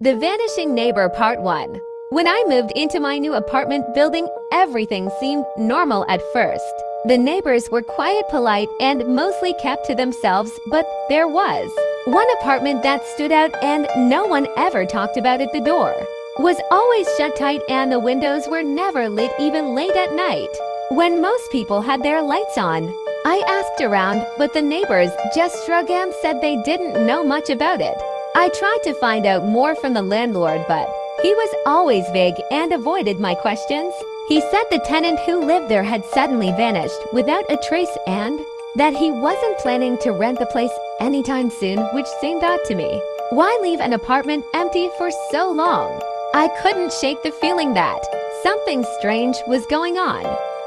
The Vanishing Neighbor Part 1. When I moved into my new apartment building, everything seemed normal at first. The neighbors were quiet, polite, and mostly kept to themselves, but there was one apartment that stood out and no one ever talked about it. The door was always shut tight and the windows were never lit even late at night, when most people had their lights on. I asked around, but the neighbors just shrugged and said they didn't know much about it. I tried to find out more from the landlord, but he was always vague and avoided my questions. He said the tenant who lived there had suddenly vanished without a trace and that he wasn't planning to rent the place anytime soon, which seemed odd to me. Why leave an apartment empty for so long? I couldn't shake the feeling that something strange was going on.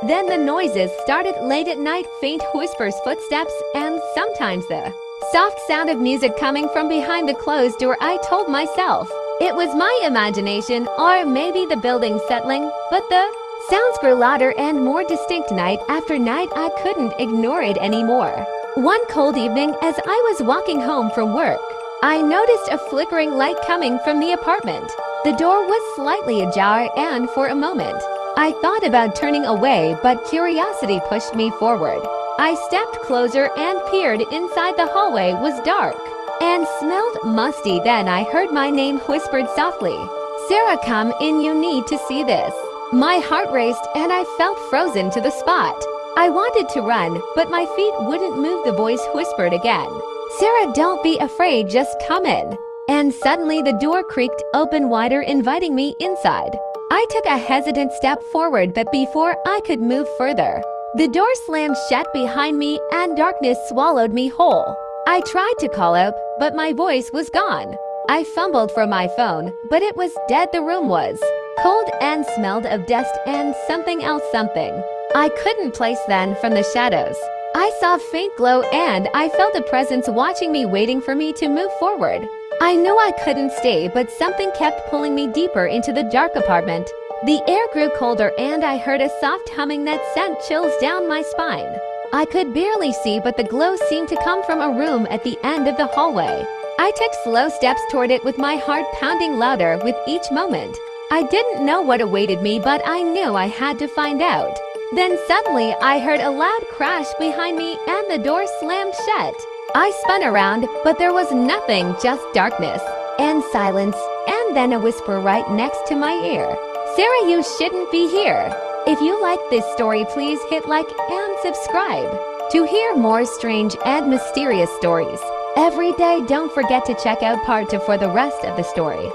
Then the noises started late at night, faint whispers, footsteps, and sometimes the soft sound of music coming from behind the closed door. I told myself it was my imagination or maybe the building settling, but the sounds grew louder and more distinct night after night. I couldn't ignore it anymore. One cold evening, as I was walking home from work, I noticed a flickering light coming from the apartment. The door was slightly ajar, and for a moment, I thought about turning away, but curiosity pushed me forward. I stepped closer and peered inside. The hallway was dark and smelled musty. Then I heard my name whispered softly. "Sarah, come in, you need to see this." My heart raced and I felt frozen to the spot. I wanted to run, but my feet wouldn't move. The voice whispered again, "Sarah, don't be afraid, just come in." And suddenly the door creaked open wider, inviting me inside. I took a hesitant step forward, but before I could move further, the door slammed shut behind me and darkness swallowed me whole. I tried to call out, but my voice was gone. I fumbled for my phone, but it was dead. The room was cold and smelled of dust and something else, something I couldn't place. Then from the shadows, I saw a faint glow and I felt a presence watching me, waiting for me to move forward. I knew I couldn't stay, but something kept pulling me deeper into the dark apartment. The air grew colder and I heard a soft humming that sent chills down my spine. I could barely see, but the glow seemed to come from a room at the end of the hallway. I took slow steps toward it with my heart pounding louder with each moment. I didn't know what awaited me, but I knew I had to find out. Then suddenly I heard a loud crash behind me and the door slammed shut. I spun around, but there was nothing, just darkness and silence, and then a whisper right next to my ear. "Sarah, you shouldn't be here." If you like this story, please hit like and subscribe to hear more strange and mysterious stories every day. Don't forget to check out part 2 for the rest of the story.